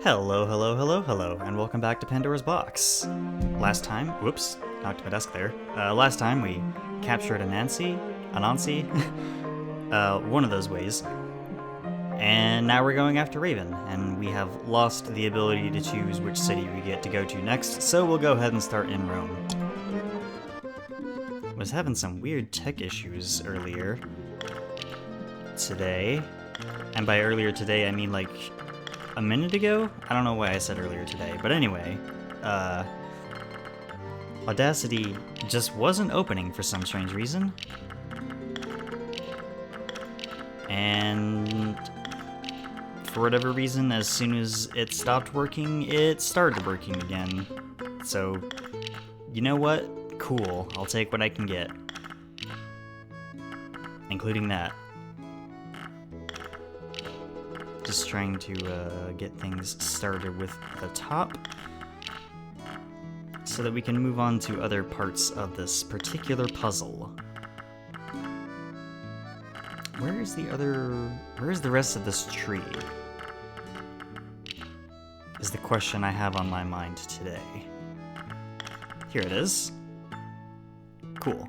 Hello, hello, hello, hello, and welcome back to Pandora's Box. Last time, whoops, knocked my desk there. Last time we captured Anansi, one of those ways. And now we're going after Raven, and we have lost the ability to choose which city we get to go to next, so we'll go ahead and start in Rome. Was having some weird tech issues earlier today, and by earlier today I mean like a minute ago? I don't know why I said earlier today, but anyway, Audacity just wasn't opening for some strange reason. And for whatever reason, as soon as it stopped working, it started working again. So, you know what? Cool, I'll take what I can get. Including that. Just trying to get things started with the top so that we can move on to other parts of this particular puzzle. Where's the rest of this tree? Is the question I have on my mind today. Here it is. Cool.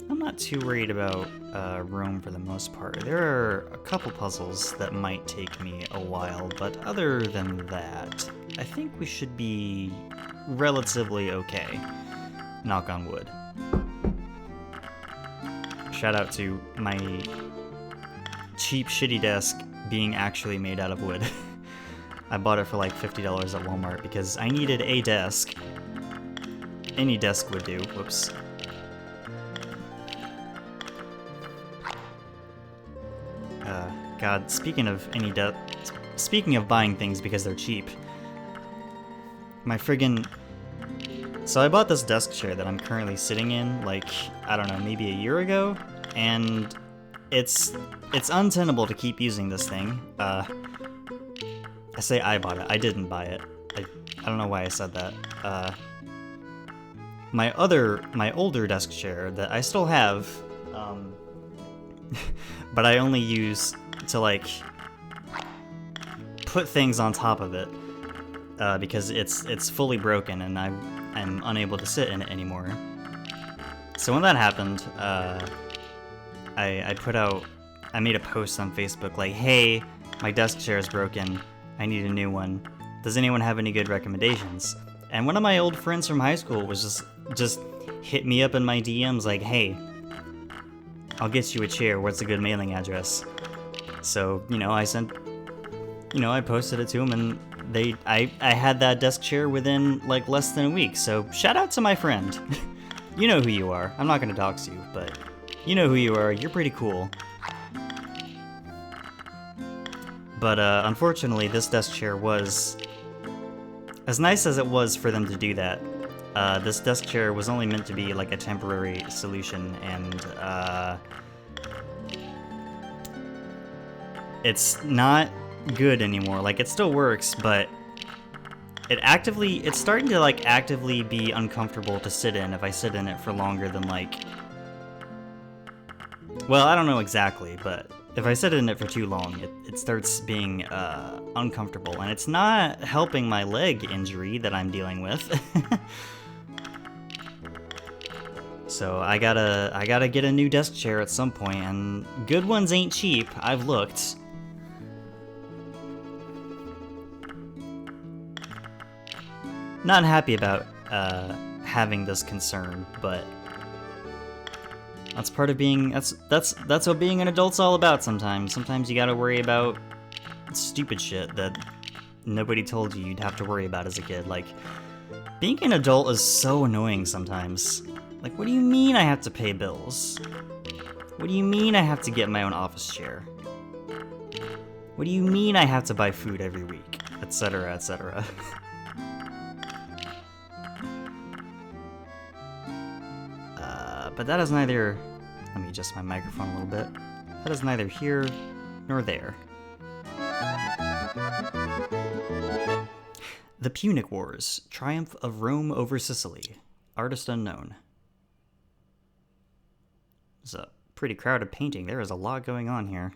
I'm not too worried about Rome for the most part. There are a couple puzzles that might take me a while, but other than that, I think we should be relatively okay. Knock on wood. Shout out to my cheap, shitty desk being actually made out of wood. I bought it for like $50 at Walmart because I needed a desk. Any desk would do. Whoops. God, speaking of buying things because they're cheap, my friggin'... So I bought this desk chair that I'm currently sitting in, like, I don't know, maybe a year ago, and it's untenable to keep using this thing. I say I bought it, I didn't buy it. I don't know why I said that. My older desk chair that I still have, but I only use to, like, put things on top of it, because it's fully broken and I'm unable to sit in it anymore. So when that happened, I made a post on Facebook like, hey, my desk chair is broken, I need a new one. Does anyone have any good recommendations? And one of my old friends from high school was just hit me up in my DMs like, hey, I'll get you a chair, what's a good mailing address? So, I posted it to him, and I had that desk chair within like less than a week. So shout out to my friend. You know who you are. I'm not gonna dox you, but you know who you are. You're pretty cool. But unfortunately, this desk chair was as nice as it was for them to do that. This desk chair was only meant to be like a temporary solution, and it's not good anymore. Like, it still works, but it's starting to like actively be uncomfortable to sit in if I sit in it for longer than like, well, I don't know exactly, but if I sit in it for too long, it starts being uncomfortable, and it's not helping my leg injury that I'm dealing with. So I gotta get a new desk chair at some point, and good ones ain't cheap. I've looked. Not happy about having this concern, but that's part of being that's what being an adult's all about sometimes. Sometimes you gotta worry about stupid shit that nobody told you you'd have to worry about as a kid. Like, being an adult is so annoying sometimes. Like, what do you mean I have to pay bills? What do you mean I have to get my own office chair? What do you mean I have to buy food every week? Etc., etc. But that is neither... Let me adjust my microphone a little bit. That is neither here nor there. The Punic Wars. Triumph of Rome over Sicily. Artist unknown. It's a pretty crowded painting. There is a lot going on here.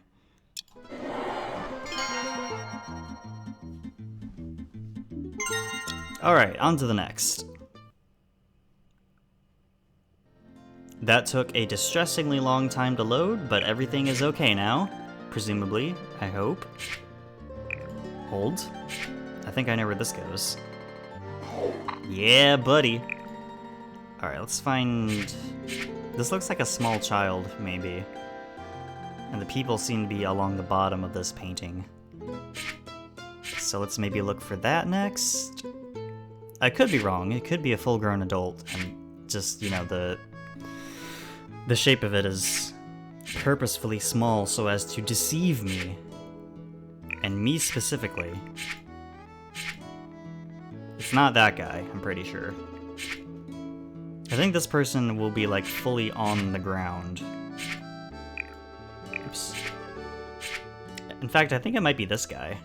Alright, on to the next. That took a distressingly long time to load, but everything is okay now. Presumably, I hope. Hold. I think I know where this goes. Yeah, buddy. Alright, let's find... This looks like a small child, maybe. And the people seem to be along the bottom of this painting. So let's maybe look for that next. I could be wrong. It could be a full-grown adult, and just, you know, the shape of it is purposefully small so as to deceive me. And me specifically. It's not that guy, I'm pretty sure. I think this person will be, like, fully on the ground. Oops. In fact, I think it might be this guy.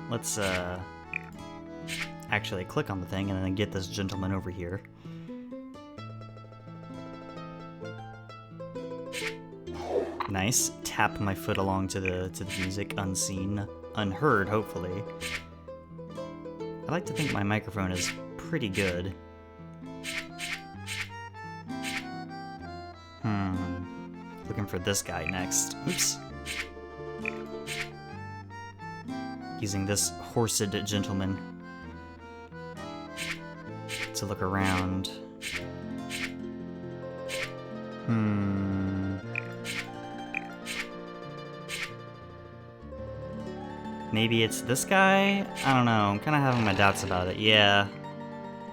Let's, actually click on the thing and then get this gentleman over here. Nice. Tap my foot along to the music, unseen, unheard, hopefully. I like to think my microphone is pretty good. Looking for this guy next. Oops. Using this horsed gentleman to look around. Maybe it's this guy? I don't know, I'm kind of having my doubts about it. Yeah,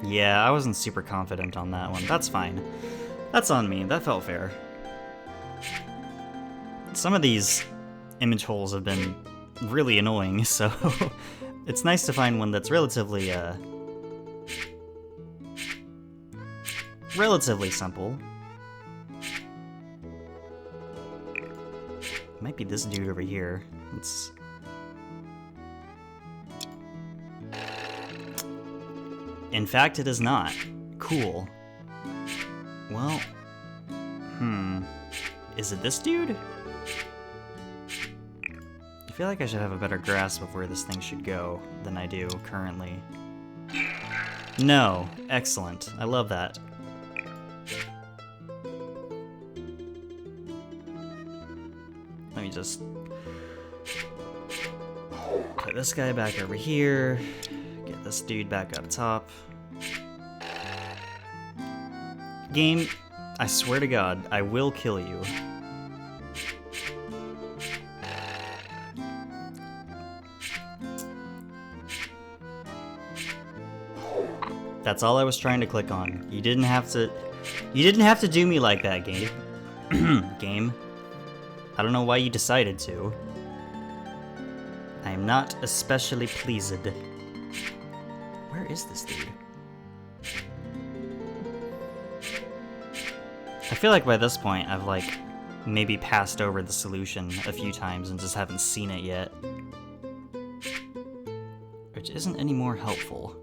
I wasn't super confident on that one. That's fine. That's on me, that felt fair. Some of these image holes have been really annoying, so it's nice to find one that's relatively simple. Might be this dude over here. Let's... In fact, it is not. Cool. Well, is it this dude? I feel like I should have a better grasp of where this thing should go than I do currently. No. Excellent. I love that. Let me just put this guy back over here. Get this dude back up top. Game, I swear to God, I will kill you. That's all I was trying to click on. You didn't have to do me like that, game. Game. I don't know why you decided to. I am not especially pleased. Where is this dude? I feel like by this point I've like maybe passed over the solution a few times and just haven't seen it yet. Which isn't any more helpful.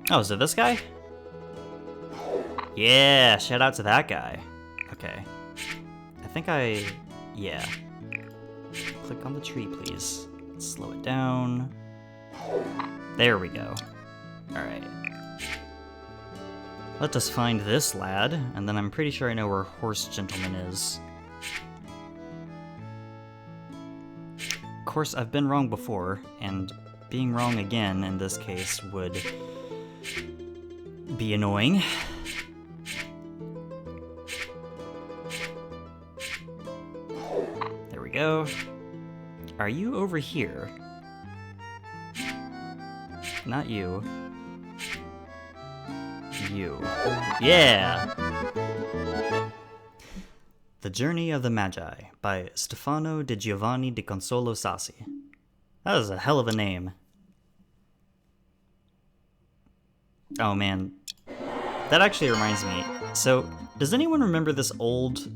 Oh, is it this guy? Yeah, shout out to that guy. Okay. I think yeah. Click on the tree, please. Slow it down. There we go. Alright. Let us find this lad, and then I'm pretty sure I know where Horse Gentleman is. Of course, I've been wrong before, and being wrong again in this case would be annoying. There we go. Are you over here? Not you. You. Yeah! The Journey of the Magi by Stefano di Giovannie di Consolo Sasse. That is a hell of a name. Oh man. That actually reminds me. So, does anyone remember this old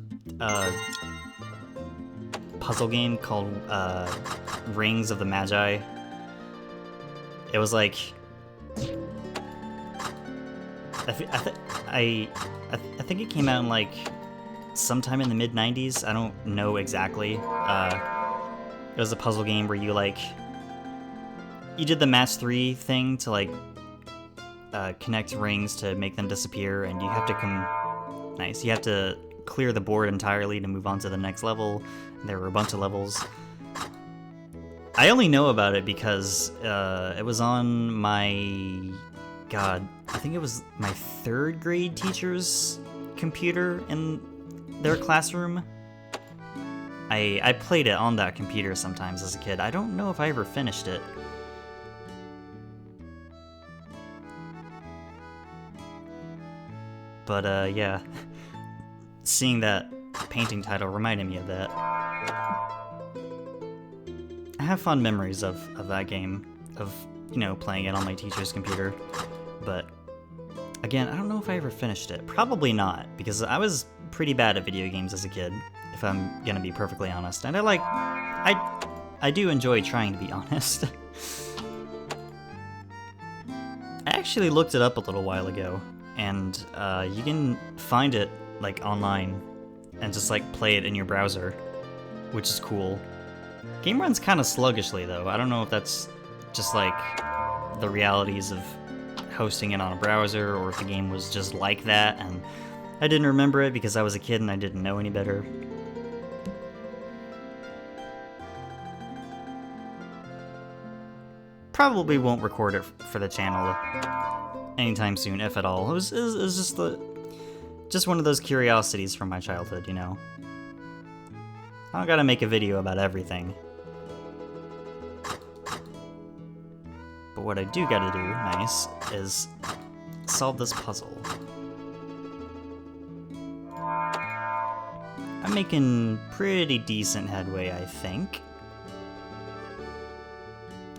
puzzle game called Rings of the Magi? It was like... I think it came out in like sometime in the mid-90s. I don't know exactly. It was a puzzle game where you like you did the match 3 thing to like connect rings to make them disappear, and you have to Nice. You have to clear the board entirely to move on to the next level. There were a bunch of levels. I only know about it because it was on my... God, I think it was my 3rd grade teacher's computer in their classroom. I played it on that computer sometimes as a kid. I don't know if I ever finished it. But yeah, seeing that painting title reminded me of that. I have fond memories of that game, of, you know, playing it on my teacher's computer. But again, I don't know if I ever finished it. Probably not, because I was pretty bad at video games as a kid, if I'm gonna be perfectly honest. And I do enjoy trying to be honest. I actually looked it up a little while ago, and you can find it like online and just like play it in your browser, which is cool. Game runs kind of sluggishly though. I don't know if that's just like the realities of hosting it on a browser, or if the game was just like that and I didn't remember it because I was a kid and I didn't know any better. Probably won't record it for the channel anytime soon, if at all. It was just one of those curiosities from my childhood, you know. I don't gotta make a video about everything. But what I do gotta do, nice, is solve this puzzle. I'm making pretty decent headway, I think.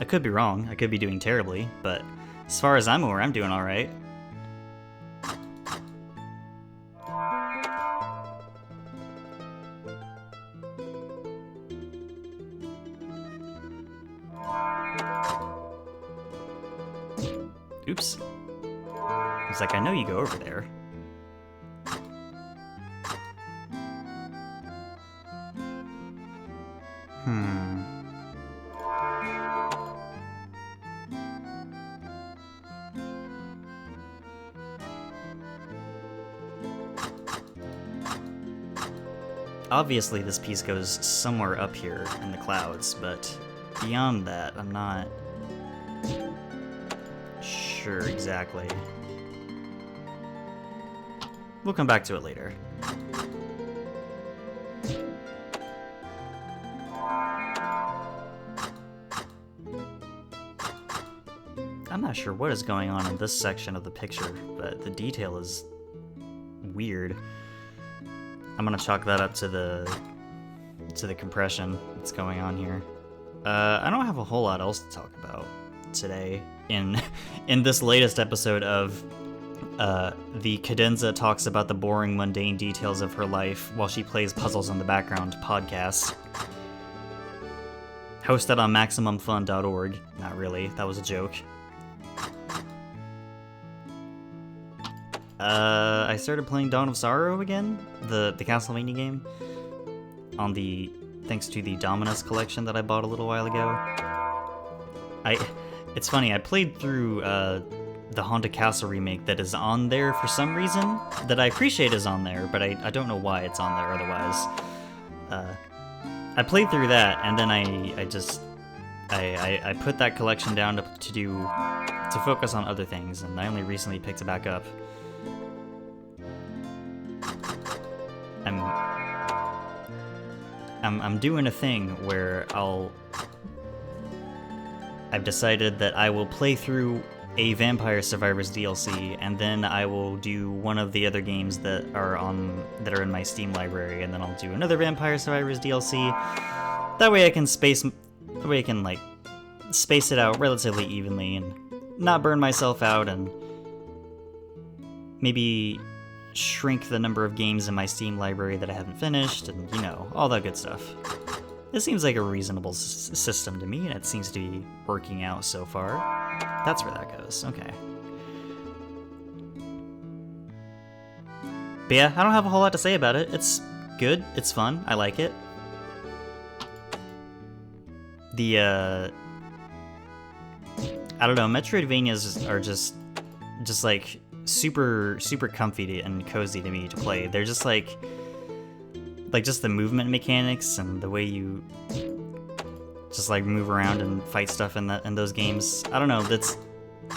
I could be wrong, I could be doing terribly, but as far as I'm aware, I'm doing alright. Oops. I was like, I know you go over there. Obviously, this piece goes somewhere up here in the clouds, but beyond that, I'm not sure exactly. We'll come back to it later. I'm not sure what is going on in this section of the picture, but the detail is weird. I'm gonna chalk that up to the compression that's going on here. I don't have a whole lot else to talk about today in this latest episode of the Cadenza Talks About the Boring Mundane Details of Her Life While She Plays Puzzles in the Background podcast. Hosted on MaximumFun.org. Not really, that was a joke. I started playing Dawn of Sorrow again, the Castlevania game, thanks to the Dominus collection that I bought a little while ago. It's funny, I played through the Haunted Castle remake that is on there for some reason, that I appreciate is on there, but I don't know why it's on there otherwise. I played through that, and then I put that collection down to focus on other things, and I only recently picked it back up. I'm doing a thing where I've decided that I will play through a Vampire Survivors DLC, and then I will do one of the other games that are in my Steam library, and then I'll do another Vampire Survivors DLC. That way I can space it out relatively evenly and not burn myself out, and maybe shrink the number of games in my Steam library that I haven't finished, and, you know, all that good stuff. It seems like a reasonable system to me, and it seems to be working out so far. That's where that goes, okay. But yeah, I don't have a whole lot to say about it. It's good, it's fun, I like it. I don't know, Metroidvanias are just like super comfy and cozy to me to play. They're just like just the movement mechanics and the way you just like move around and fight stuff in those games. I don't know,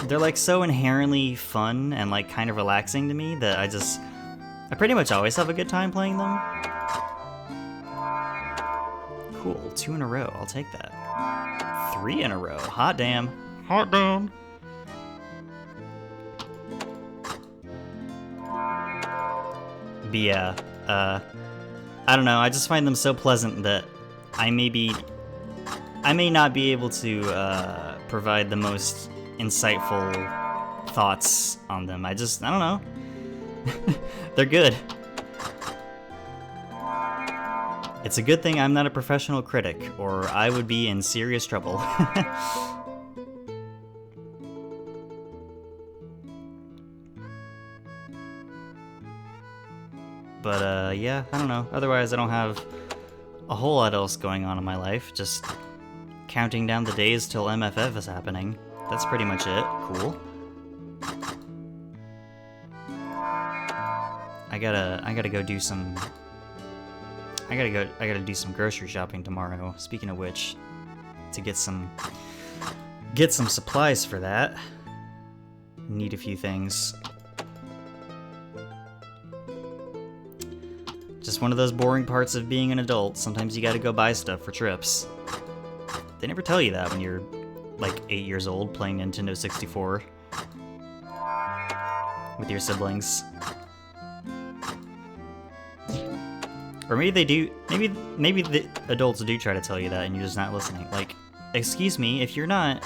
they're like so inherently fun and like kind of relaxing to me that I pretty much always have a good time playing them. Cool, 2 in a row, I'll take that. 3 in a row, hot damn. Hot damn. But yeah, I don't know, I just find them so pleasant that I may not be able to provide the most insightful thoughts on them. I don't know. They're good. It's a good thing I'm not a professional critic, or I would be in serious trouble. But yeah, I don't know. Otherwise, I don't have a whole lot else going on in my life. Just counting down the days till MFF is happening. That's pretty much it. Cool. I gotta go do some. I gotta do some grocery shopping tomorrow. Speaking of which, to get some supplies for that. Need a few things. Just one of those boring parts of being an adult. Sometimes you gotta go buy stuff for trips. They never tell you that when you're like 8 years old playing Nintendo 64 with your siblings. Or maybe they do. Maybe the adults do try to tell you that and you're just not listening. Like, excuse me, if you're not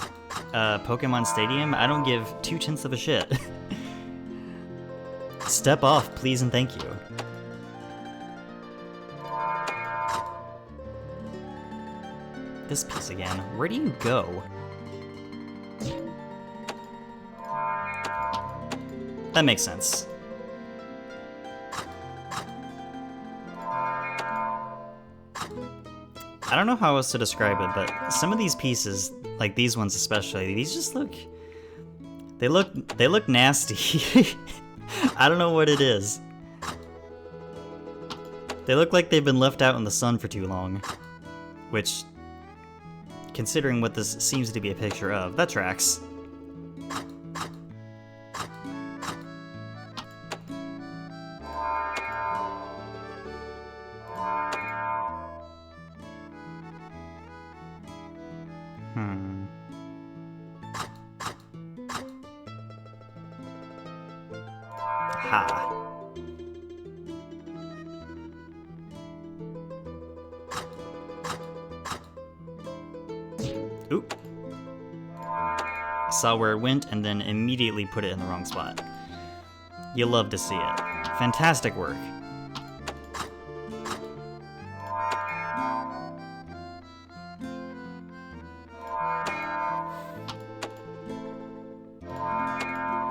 Pokemon Stadium, I don't give 2/10 of a shit. Step off, please and thank you. This piece again. Where do you go? That makes sense. I don't know how else to describe it, but some of these pieces, like these ones especially, these just look... They look nasty. I don't know what it is. They look like they've been left out in the sun for too long. Which, considering what this seems to be a picture of, that tracks. Ha. Oop. Saw where it went and then immediately put it in the wrong spot. You love to see it. Fantastic work.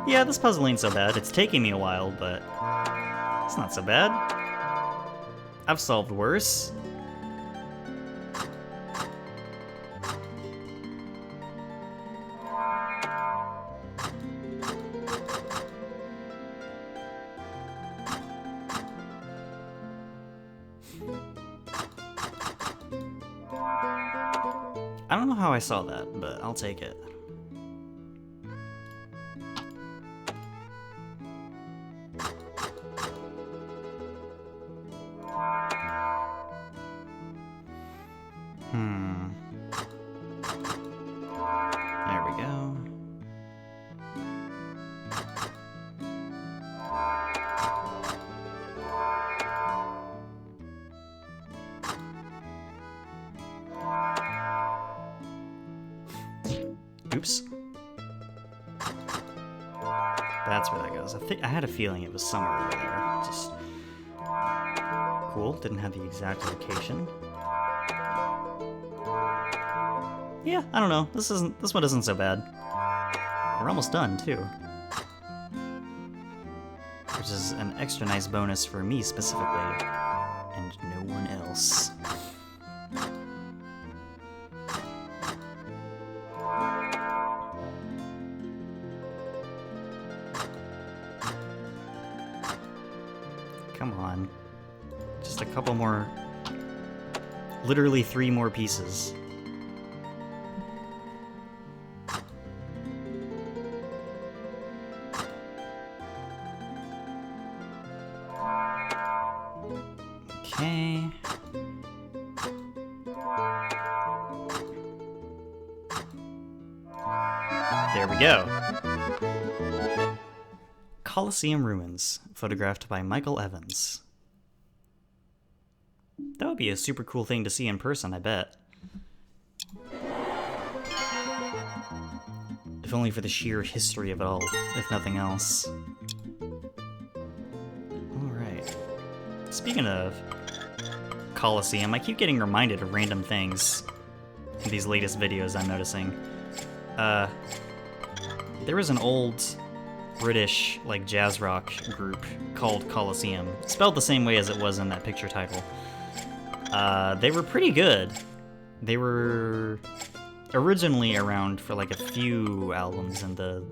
Yeah, this puzzle ain't so bad. It's taking me a while, but it's not so bad. I've solved worse. I don't know how I saw that, but I'll take it. There we go. Oops. That's where that goes. I had a feeling it was somewhere over there. Just cool. Didn't have the exact location. Yeah, I don't know. This one isn't so bad. We're almost done too. Which is an extra nice bonus for me specifically, and no one else. Come on. Just a couple more... Literally 3 more pieces. Okay. There we go. Colosseum ruins, photographed by Michael Evans. That would be a super cool thing to see in person, I bet. If only for the sheer history of it all, if nothing else. Alright. Speaking of Colosseum, I keep getting reminded of random things in these latest videos I'm noticing. There was an old British, like, jazz rock group called Colosseum, spelled the same way as it was in that picture title. They were pretty good. They were originally around for like a few albums in the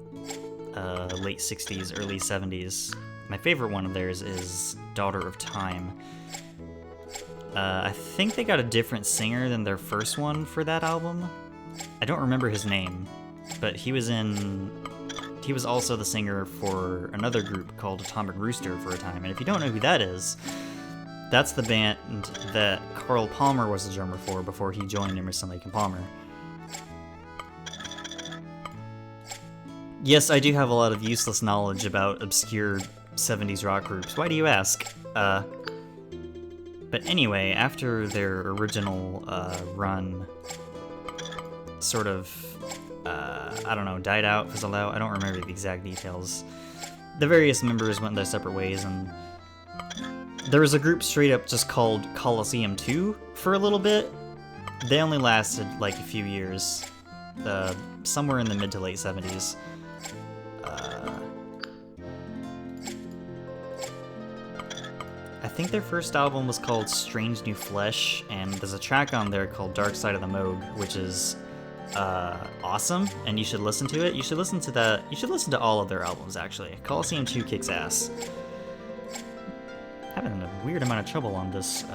late 60s, early 70s. My favorite one of theirs is Daughter of Time. I think they got a different singer than their first one for that album. I don't remember his name, but he was also the singer for another group called Atomic Rooster for a time. And if you don't know who that is, that's the band that Carl Palmer was the drummer for before he joined Emerson, Lake and Palmer. Yes, I do have a lot of useless knowledge about obscure 70s rock groups. Why do you ask? But anyway, after their original run sort of, I don't know, died out, fizzled out, I don't remember the exact details. The various members went their separate ways, and there was a group straight up just called Colosseum 2 for a little bit. They only lasted like a few years, somewhere in the mid to late 70s. I think their first album was called Strange New Flesh, and there's a track on there called Dark Side of the Moog, which is awesome, and you should listen to it. You should listen to that. You should listen to all of their albums, actually. Colosseum 2 kicks ass. Having a weird amount of trouble on this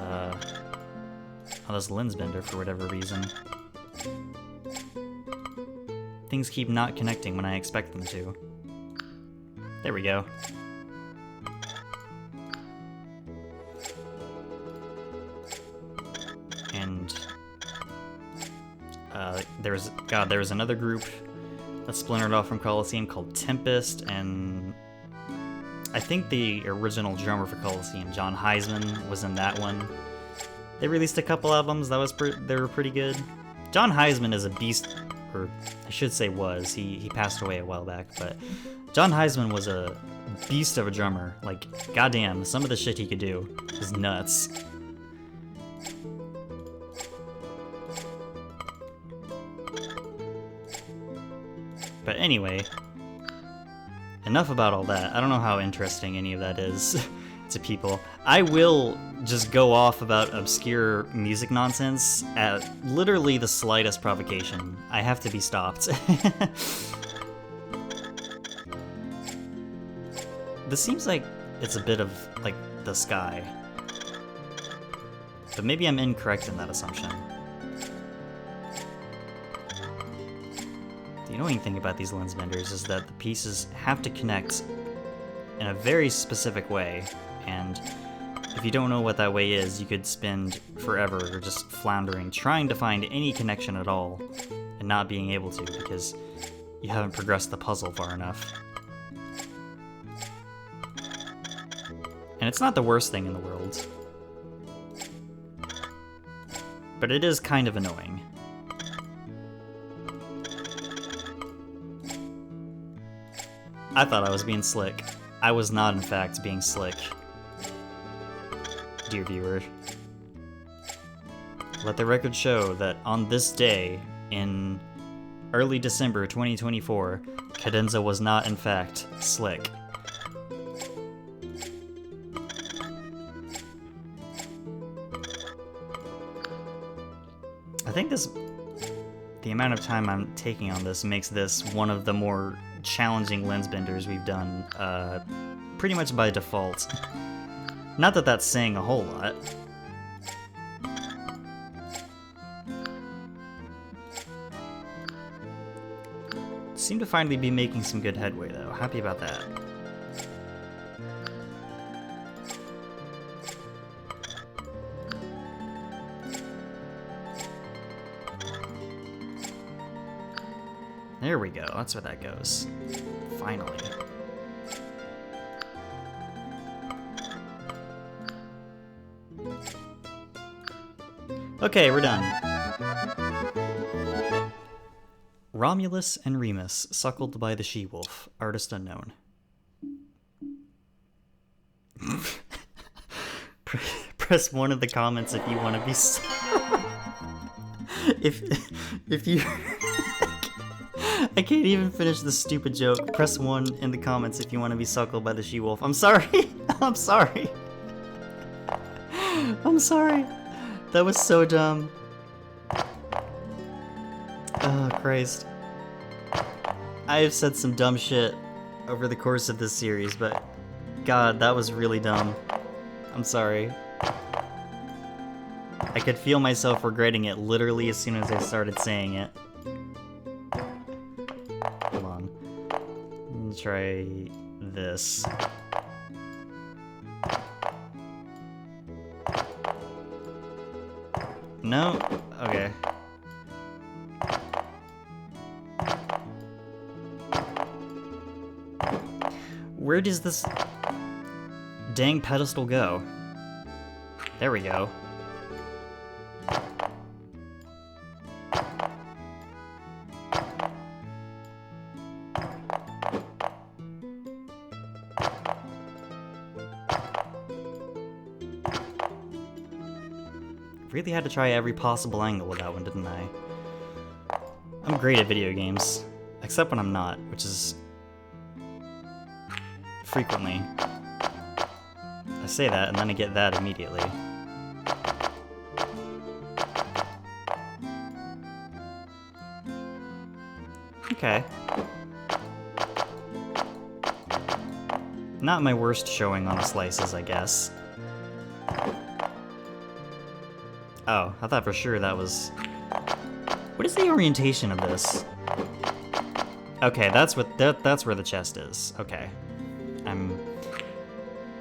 lens bender for whatever reason. Things keep not connecting when I expect them to. There we go. And there was another group that splintered off from Colosseum called Tempest, and I think the original drummer for Colosseum, John Heisman, was in that one. They released a couple albums they were pretty good. John Heisman is a beast, or I should say was. He passed away a while back, but John Heisman was a beast of a drummer. Like, goddamn, some of the shit he could do is nuts. But anyway, enough about all that. I don't know how interesting any of that is to people. I will just go off about obscure music nonsense at literally the slightest provocation. I have to be stopped. This seems like it's a bit of, like, the sky. But maybe I'm incorrect in that assumption. The annoying thing about these lens benders is that the pieces have to connect in a very specific way, and if you don't know what that way is, you could spend forever just floundering, trying to find any connection at all, and not being able to because you haven't progressed the puzzle far enough. And it's not the worst thing in the world, but it is kind of annoying. I thought I was being slick. I was not, in fact, being slick. Dear viewer. Let the record show that on this day, in early December 2024, Cadenza was not, in fact, slick. I think the amount of time I'm taking on this makes this one of the more challenging lens benders we've done, pretty much by default. Not that that's saying a whole lot. Seem to finally be making some good headway, though. Happy about that. There we go. That's where that goes. Finally. Okay, we're done. Romulus and Remus, suckled by the she-wolf. Artist unknown. Press 1 in the comments if you want to be... if you... I can't even finish this stupid joke. Press 1 in the comments if you want to be suckled by the she-wolf. I'm sorry. I'm sorry. I'm sorry. That was so dumb. Oh, Christ. I have said some dumb shit over the course of this series, but God, that was really dumb. I'm sorry. I could feel myself regretting it literally as soon as I started saying it. Hold on. Let me try this. No? Okay. Where does this dang pedestal go? There we go. Really had to try every possible angle with that one, didn't I? I'm great at video games, except when I'm not, which is frequently. I say that and then I get that immediately. Okay. Not my worst showing on a slices, I guess. Oh, I thought for sure that was... What is the orientation of this? Okay, that's what that's where the chest is. Okay.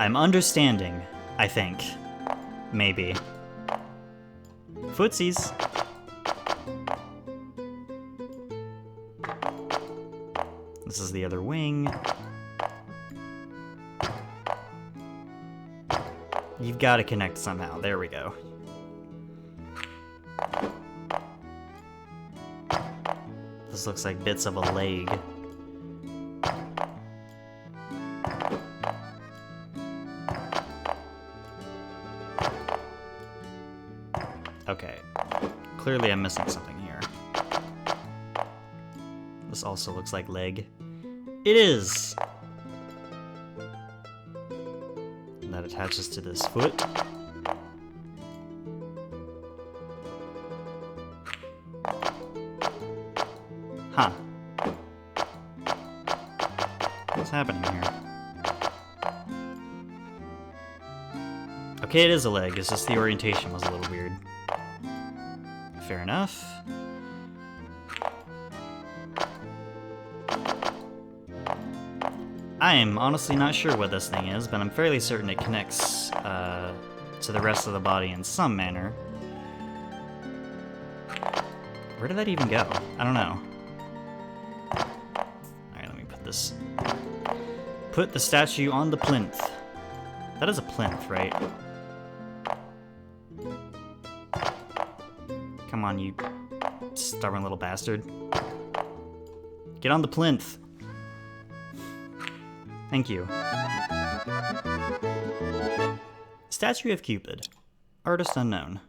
I'm understanding, I think. Maybe. Footsies. This is the other wing. You've got to connect somehow. There we go. This looks like bits of a leg. Okay. Clearly I'm missing something here. This also looks like leg. It is! And that attaches to this foot. Huh. What's happening here? Okay, it is a leg, it's just the orientation was a little weird. Fair enough. I am honestly not sure what this thing is, but I'm fairly certain it connects to the rest of the body in some manner. Where did that even go? I don't know. Alright, let me put this... Put the statue on the plinth. That is a plinth, right? Come on, you stubborn little bastard. Get on the plinth. Thank you. Statue of Cupid. Artist unknown.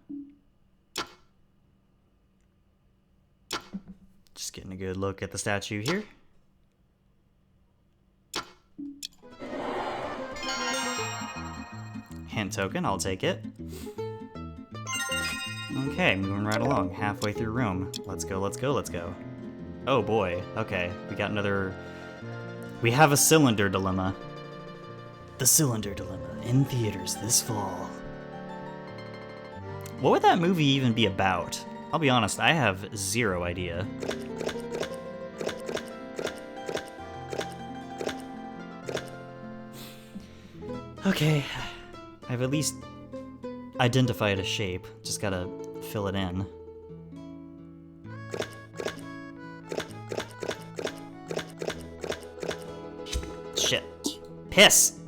Just getting a good look at the statue here. Hint token, I'll take it. Okay, moving right along, halfway through Rome. Let's go, let's go, let's go. Oh boy, okay, we got another... We have a cylinder dilemma. The Cylinder Dilemma, in theaters this fall. What would that movie even be about? I'll be honest, I have zero idea. Okay, I've at least identified a shape. Just gotta fill it in. Shit. Piss!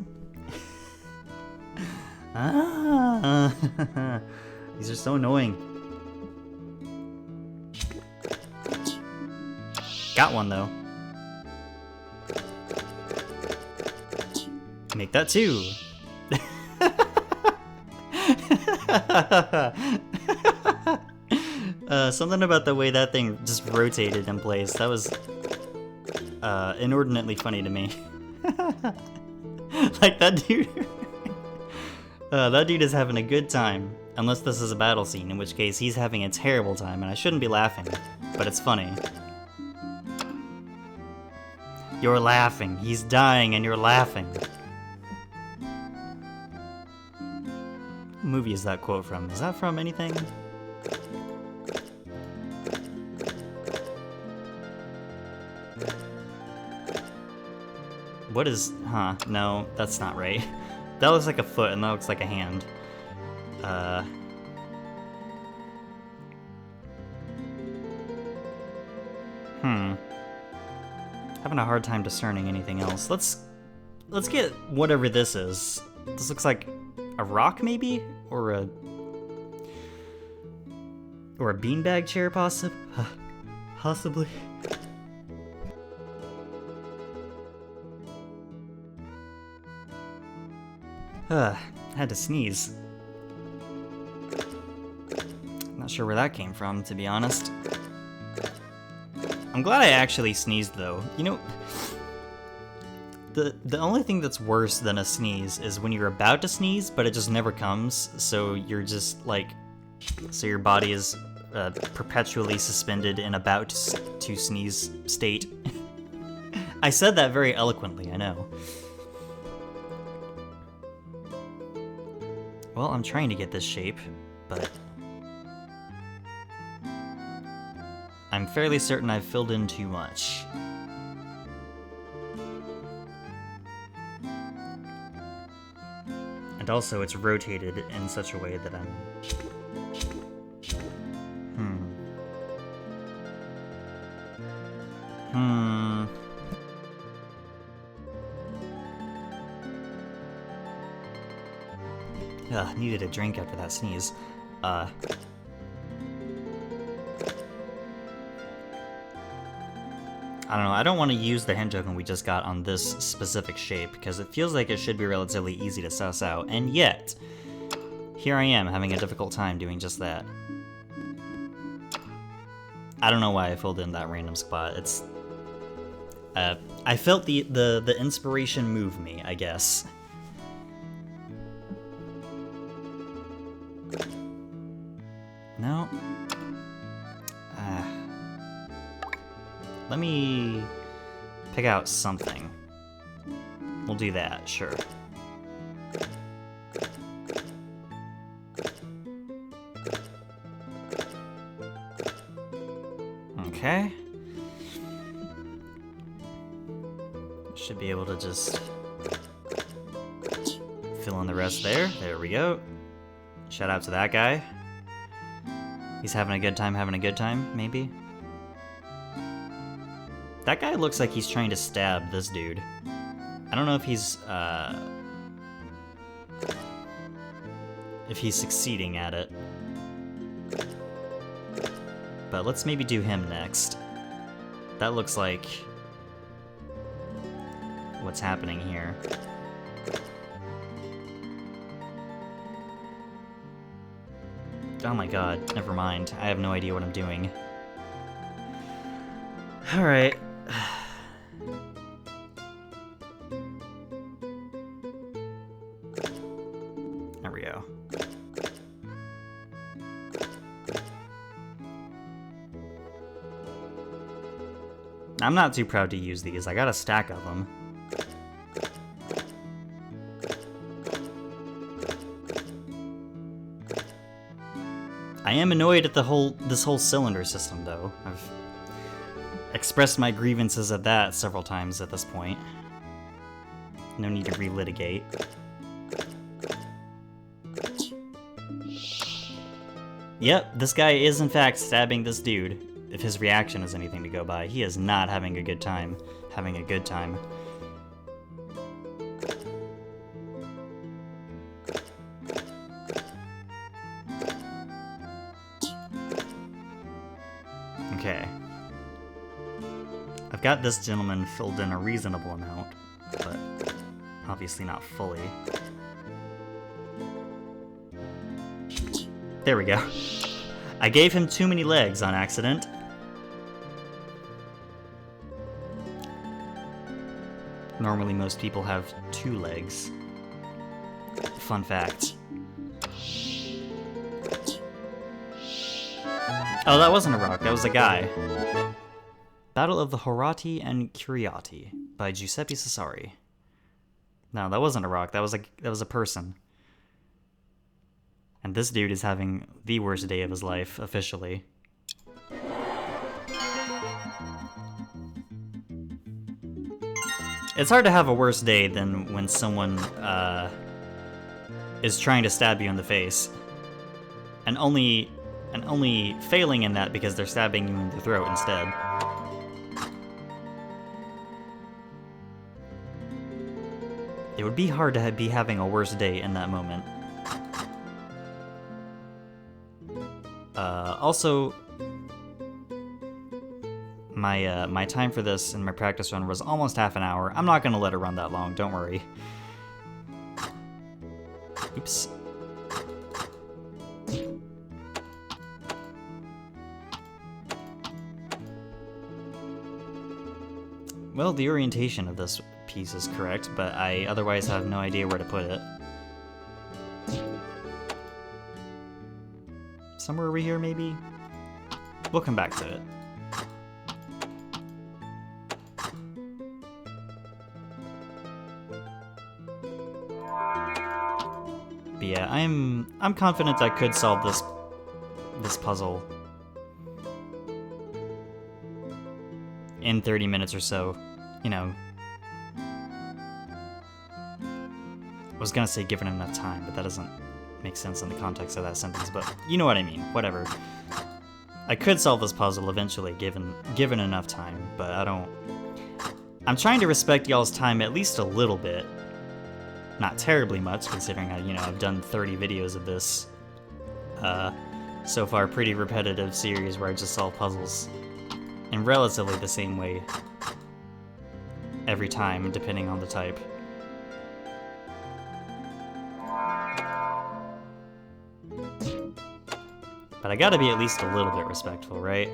Ah, these are so annoying. Got one though. Make that two. Something about the way that thing just rotated in place. That was inordinately funny to me. Like that dude. That dude is having a good time. Unless this is a battle scene, in which case he's having a terrible time, and I shouldn't be laughing, but it's funny. You're laughing. He's dying and you're laughing. What movie is that quote from? Is that from anything? What is... Huh, no, that's not right. That looks like a foot and that looks like a hand. Having a hard time discerning anything else. Let's get whatever this is. This looks like a rock, maybe? Or a beanbag chair, possibly? Had to sneeze. Not sure where that came from, to be honest. I'm glad I actually sneezed, though. You know, the only thing that's worse than a sneeze is when you're about to sneeze, but it just never comes, so you're just, like... So your body is perpetually suspended in about to sneeze state. I said that very eloquently, I know. Well, I'm trying to get this shape, but... I'm fairly certain I've filled in too much. And also, it's rotated in such a way that I'm... Ugh, needed a drink after that sneeze. I don't know, I don't want to use the hint token we just got on this specific shape, because it feels like it should be relatively easy to suss out, and yet, here I am having a difficult time doing just that. I don't know why I filled in that random spot. It's... I felt the inspiration move me, I guess. No. Let me pick out something. We'll do that, sure. Okay. Should be able to just fill in the rest there. There we go. Shout out to that guy. He's having a good time, maybe? That guy looks like he's trying to stab this dude. I don't know if he's succeeding at it. But let's maybe do him next. That looks like what's happening here. Oh my god, never mind. I have no idea what I'm doing. Alright. There we go. I'm not too proud to use these. I got a stack of them. I am annoyed at this whole cylinder system, though. I've expressed my grievances at that several times at this point. No need to relitigate. Yep, this guy is in fact stabbing this dude. If his reaction is anything to go by, he is not having a good time. Having a good time. Okay. I've got this gentleman filled in a reasonable amount, but obviously not fully. There we go. I gave him too many legs on accident. Normally most people have 2 legs. Fun fact. Oh, that wasn't a rock, that was a guy. Battle of the Horatii and Curiatii by Giuseppe Cesari. No, that wasn't a rock, that was a person. And this dude is having the worst day of his life, officially. It's hard to have a worse day than when someone is trying to stab you in the face, and only failing in that because they're stabbing you in the throat instead. It would be hard to be having a worse day in that moment. Also, my time for this and my practice run was almost half an hour. I'm not gonna let it run that long, don't worry. Oops. Well, the orientation of this piece is correct, but I otherwise have no idea where to put it. Somewhere over here, maybe? We'll come back to it. But yeah, I'm confident I could solve this puzzle in 30 minutes or so. You know, I was gonna say given enough time, but that doesn't make sense in the context of that sentence, but you know what I mean, whatever. I could solve this puzzle eventually given enough time, but I'm trying to respect y'all's time at least a little bit. Not terribly much, considering I've done 30 videos of this so far pretty repetitive series where I just solve puzzles in relatively the same way every time, depending on the type. But I gotta be at least a little bit respectful, right?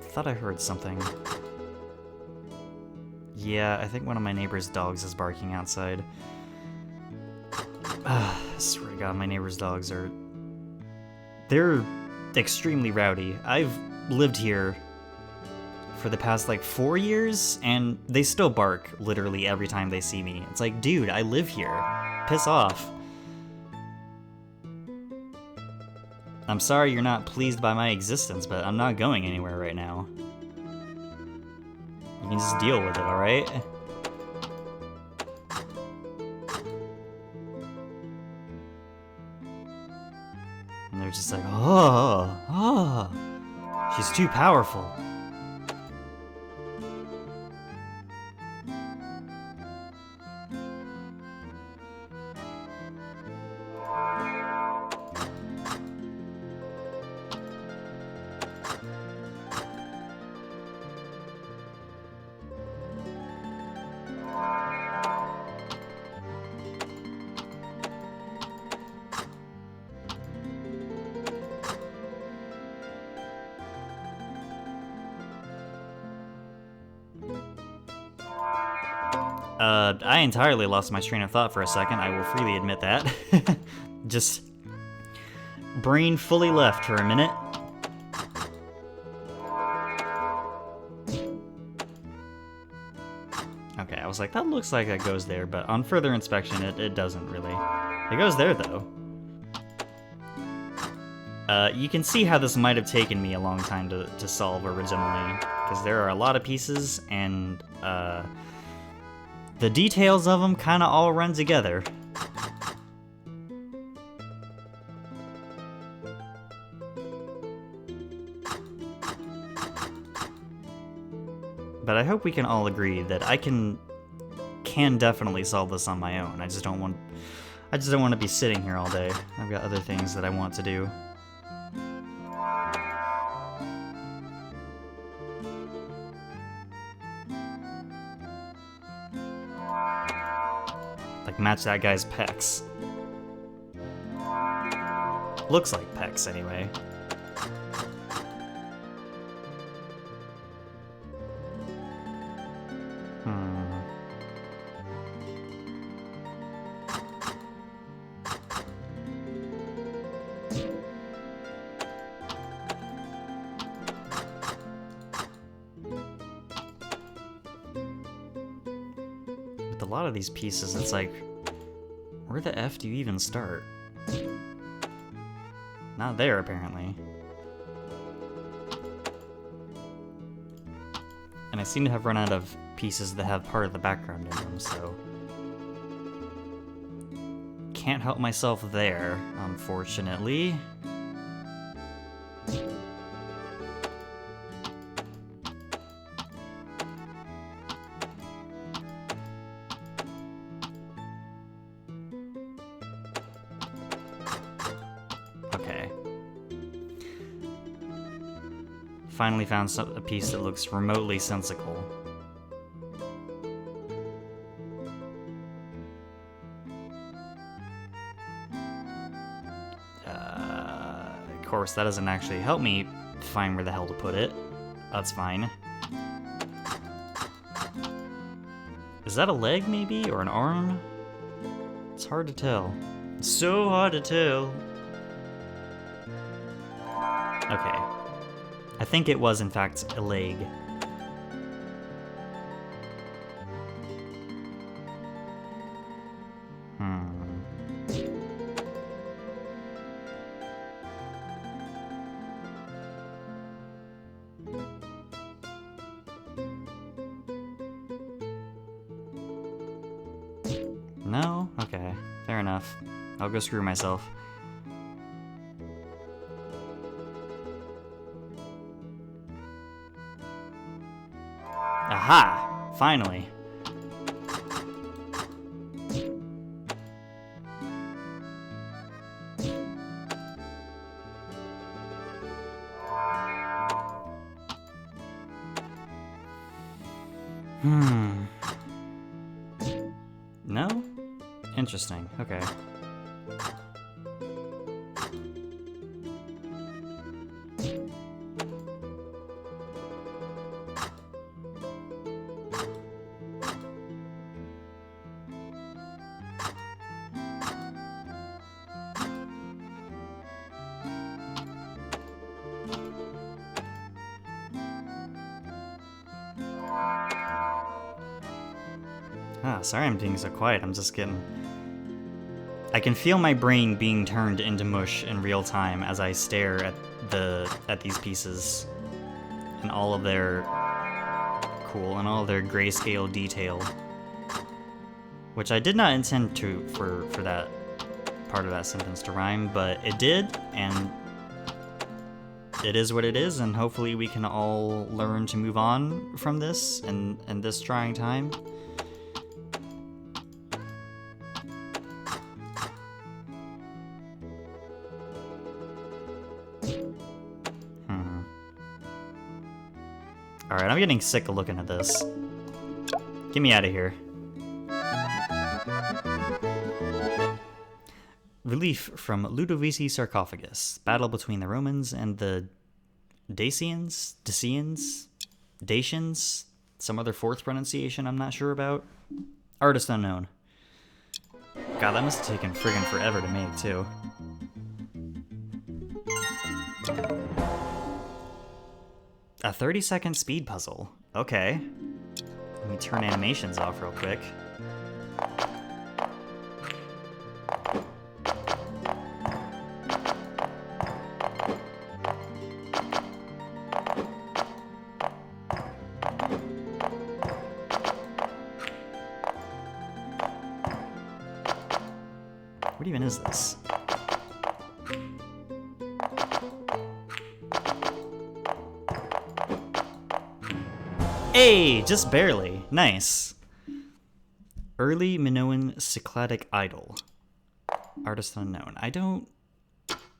Thought I heard something. Yeah, I think one of my neighbor's dogs is barking outside. I swear to God, my neighbor's dogs they're extremely rowdy. I've lived here for the past like 4 years, and they still bark literally every time they see me. It's like, dude, I live here. Piss off. I'm sorry you're not pleased by my existence, but I'm not going anywhere right now. You can just deal with it, alright? And they're just like, she's too powerful. I entirely lost my train of thought for a second, I will freely admit that. Just brain fully left for a minute. Okay. Okay, I was like, that looks like it goes there, but on further inspection, it doesn't really. It goes there, though. You can see how this might have taken me a long time to solve originally, because there are a lot of pieces, and the details of them kind of all run together. But I hope we can all agree that I can definitely solve this on my own. I just don't want to be sitting here all day. I've got other things that I want to do. Like match that guy's pecs. Looks like pecs anyway. A lot of these pieces, it's like, where the F do you even start? Not there, apparently. And I seem to have run out of pieces that have part of the background in them, so... Can't help myself there, unfortunately. Finally found a piece that looks remotely sensical. Of course, that doesn't actually help me find where the hell to put it. That's fine. Is that a leg, maybe? Or an arm? It's hard to tell. It's so hard to tell. Okay. I think it was, in fact, a leg. No? Okay. Fair enough. I'll go screw myself. Aha! Finally. No? Interesting. Okay. Sorry I'm being so quiet, I'm just getting... I can feel my brain being turned into mush in real time as I stare at these pieces and all of their and all of their grayscale detail. Which I did not intend for that part of that sentence to rhyme, but it did, and it is what it is, and hopefully we can all learn to move on from this and this trying time. Alright, I'm getting sick of looking at this. Get me out of here. Relief from Ludovisi Sarcophagus. Battle between the Romans and the Dacians? Dacians? Some other fourth pronunciation I'm not sure about. Artist unknown. God, that must have taken friggin' forever to make, too. A 30-second speed puzzle. Okay. Let me turn animations off real quick. What even is this? Hey, just barely. Nice. Early Minoan Cycladic idol. Artist unknown. I don't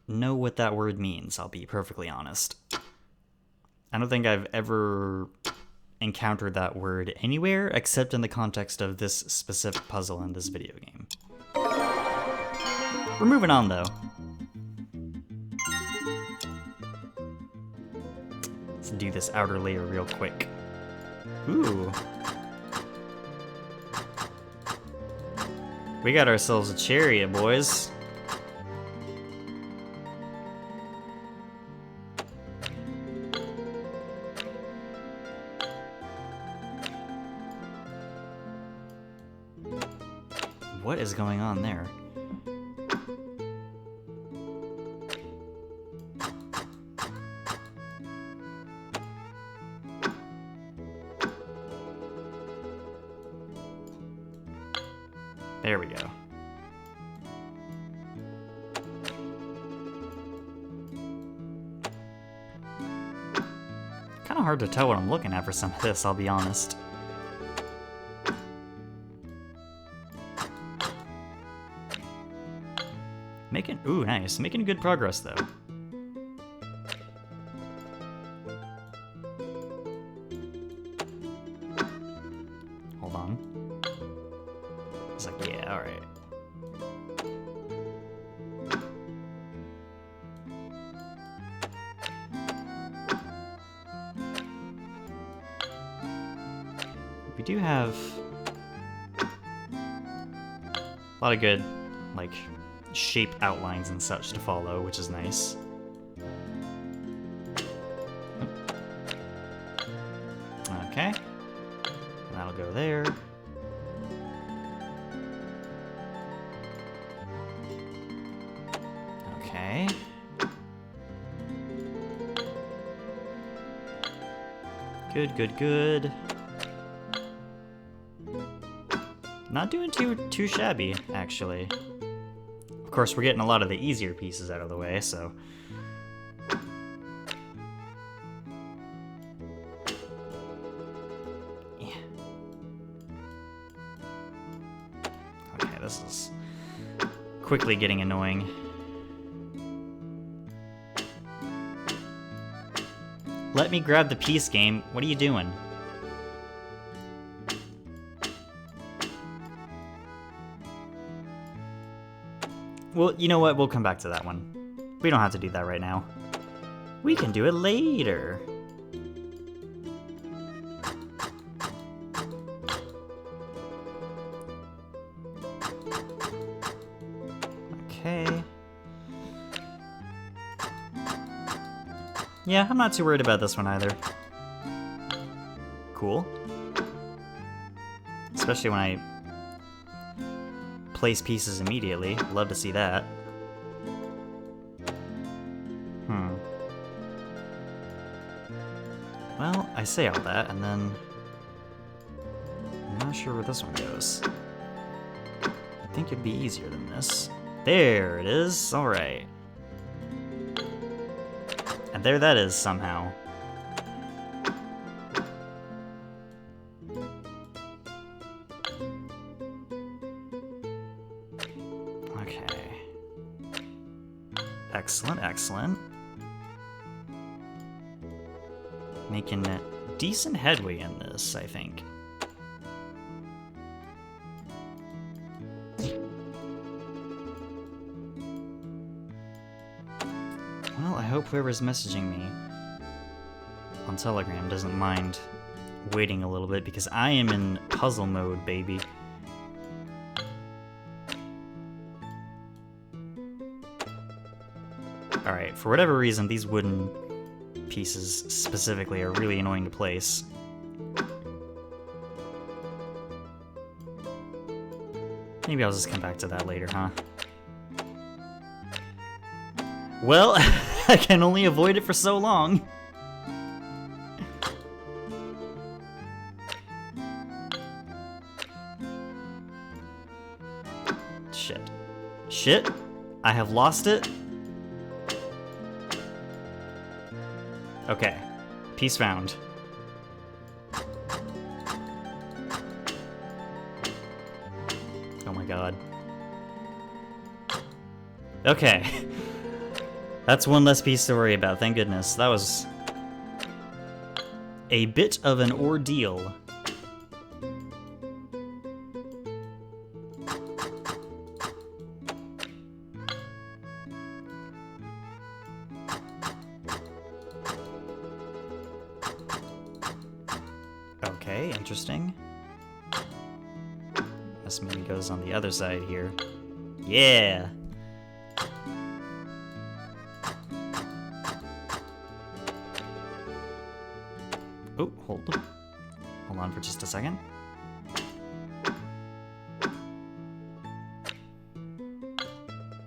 know what that word means, I'll be perfectly honest. I don't think I've ever encountered that word anywhere except in the context of this specific puzzle in this video game. We're moving on, though. Let's do this outer layer real quick. Ooh. We got ourselves a chariot, boys. What is going on there? There we go. Kind of hard to tell what I'm looking at for some of this, I'll be honest. Ooh, nice. Making good progress, though. Hold on. It's like, yeah, alright. We do have a lot of good, like, shape outlines and such to follow, which is nice. Okay. And that'll go there. Okay. Good, good, good. Not doing too shabby, actually. Of course, we're getting a lot of the easier pieces out of the way, so... Yeah. Okay, this is quickly getting annoying. Let me grab the piece, game. What are you doing? Well, you know what? We'll come back to that one. We don't have to do that right now. We can do it later. Okay. Yeah, I'm not too worried about this one either. Cool. Especially when I place pieces immediately. Love to see that. Well, I say all that, and then... I'm not sure where this one goes. I think it'd be easier than this. There it is! Alright. And there that is, somehow. Excellent, excellent. Making decent headway in this, I think. Well, I hope whoever's messaging me on Telegram doesn't mind waiting a little bit, because I am in puzzle mode, baby. Alright, for whatever reason, these wooden pieces specifically are really annoying to place. Maybe I'll just come back to that later, huh? Well, I can only avoid it for so long. Shit. Shit! I have lost it. Okay. Piece found. Oh my god. Okay. That's one less piece to worry about, thank goodness. That was a bit of an ordeal. Okay, interesting. This maybe goes on the other side here. Yeah! Oh, hold on for just a second.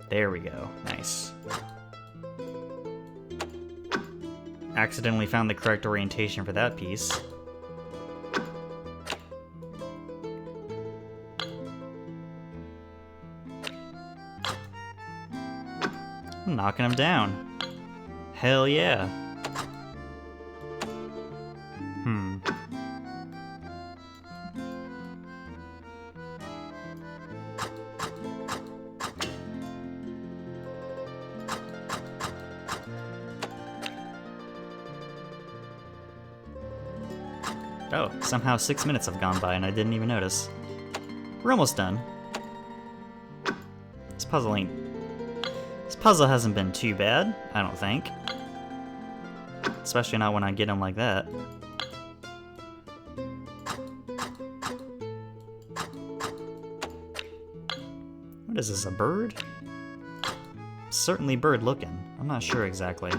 There we go. Nice. Accidentally found the correct orientation for that piece. I'm knocking him down. Hell yeah. Oh, somehow 6 minutes have gone by and I didn't even notice. We're almost done. This puzzle hasn't been too bad, I don't think. Especially not when I get him like that. What is this, a bird? Certainly bird looking. I'm not sure exactly.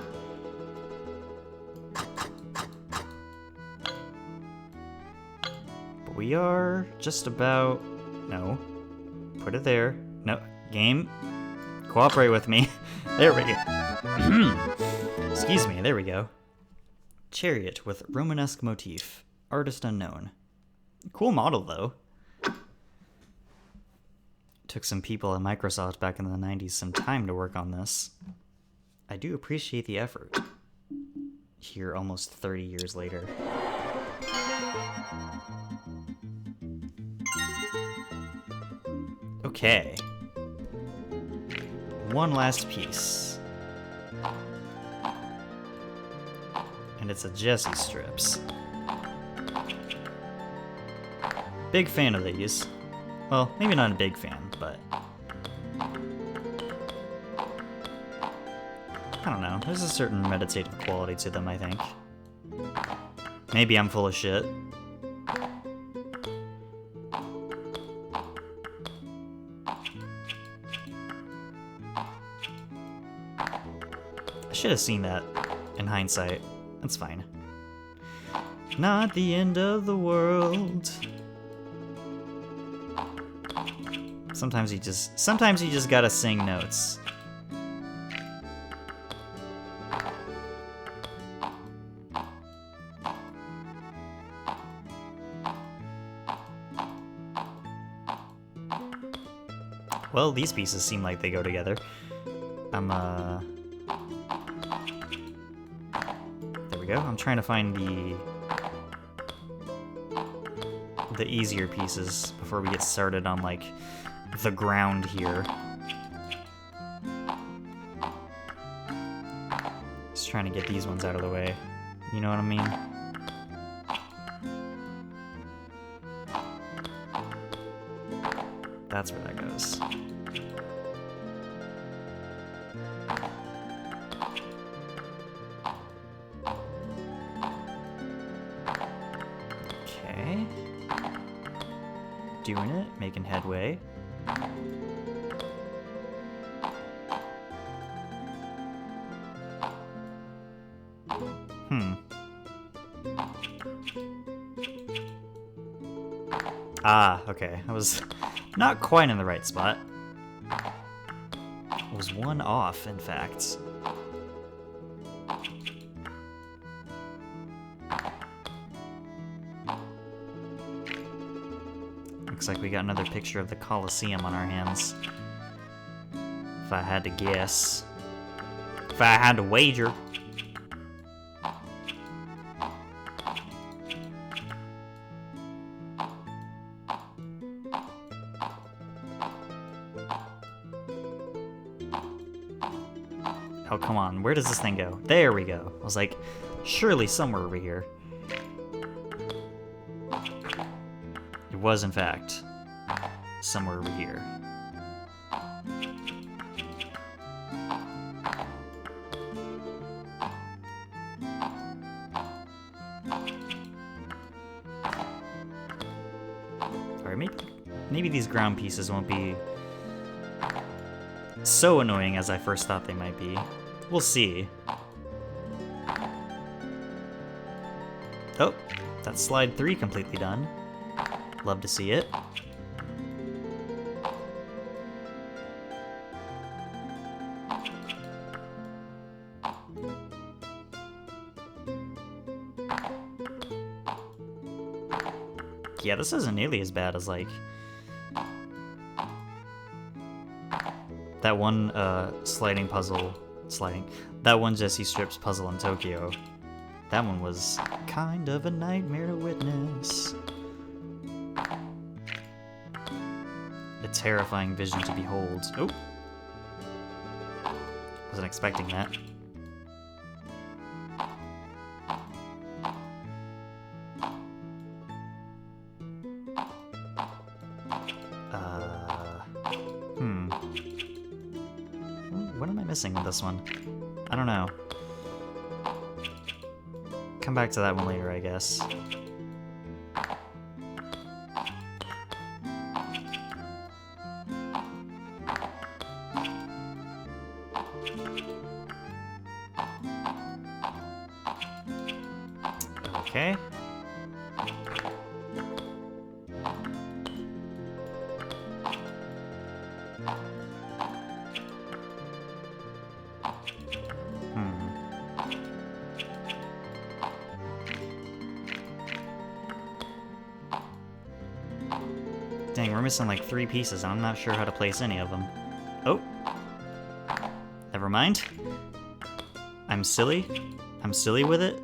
We are just about... No. Put it there. No. Game. Cooperate with me. There we go. Excuse me. There we go. Chariot with Romanesque motif. Artist unknown. Cool model, though. Took some people at Microsoft back in the 90s some time to work on this. I do appreciate the effort. Here, almost 30 years later. Okay. One last piece. And it's a Jesse strips. Big fan of these. Well, maybe not a big fan, but... I don't know. There's a certain meditative quality to them, I think. Maybe I'm full of shit. Should have seen that in hindsight. That's fine. Not the end of the world. Sometimes you just gotta sing notes. Well, these pieces seem like they go together. There we go. I'm trying to find the easier pieces before we get started on, like, the ground here. Just trying to get these ones out of the way. You know what I mean? That's where that goes. Okay. Doing it, making headway. Ah, okay. I was Not quite in the right spot. It was one off, in fact. Looks like we got another picture of the Colosseum on our hands. If I had to guess. If I had to wager. Oh, come on. Where does this thing go? There we go. I was like, surely somewhere over here. It was, in fact, somewhere over here. Alright, maybe these ground pieces won't be so annoying as I first thought they might be. We'll see. Oh, that's slide 3 completely done. Love to see it. Yeah, this isn't nearly as bad as, like, that one that one Jesse Strips puzzle in Tokyo. That one was kind of a nightmare to witness. A terrifying vision to behold. Oh! Wasn't expecting that. What am I missing with this one? I don't know. Come back to that one later, I guess. Okay. Dang, we're missing like 3 pieces, and I'm not sure how to place any of them. Oh! Never mind. I'm silly. I'm silly with it.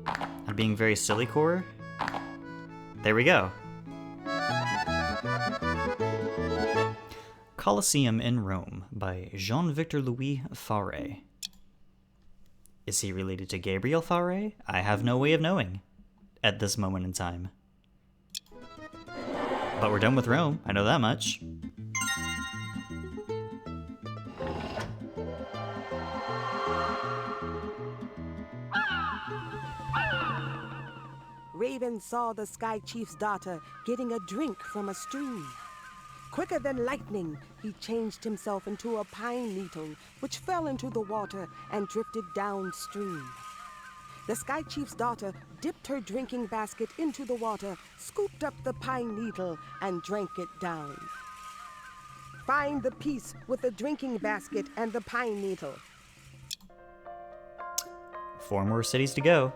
I'm being very silly core. There we go. Colosseum in Rome by Jean-Victor Louis Faure. Is he related to Gabriel Faure? I have no way of knowing at this moment in time. But we're done with Rome, I know that much. Raven saw the Sky Chief's daughter getting a drink from a stream. Quicker than lightning, he changed himself into a pine needle, which fell into the water and drifted downstream. The Sky Chief's daughter dipped her drinking basket into the water, scooped up the pine needle, and drank it down. Find the piece with the drinking basket and the pine needle. 4 more cities to go.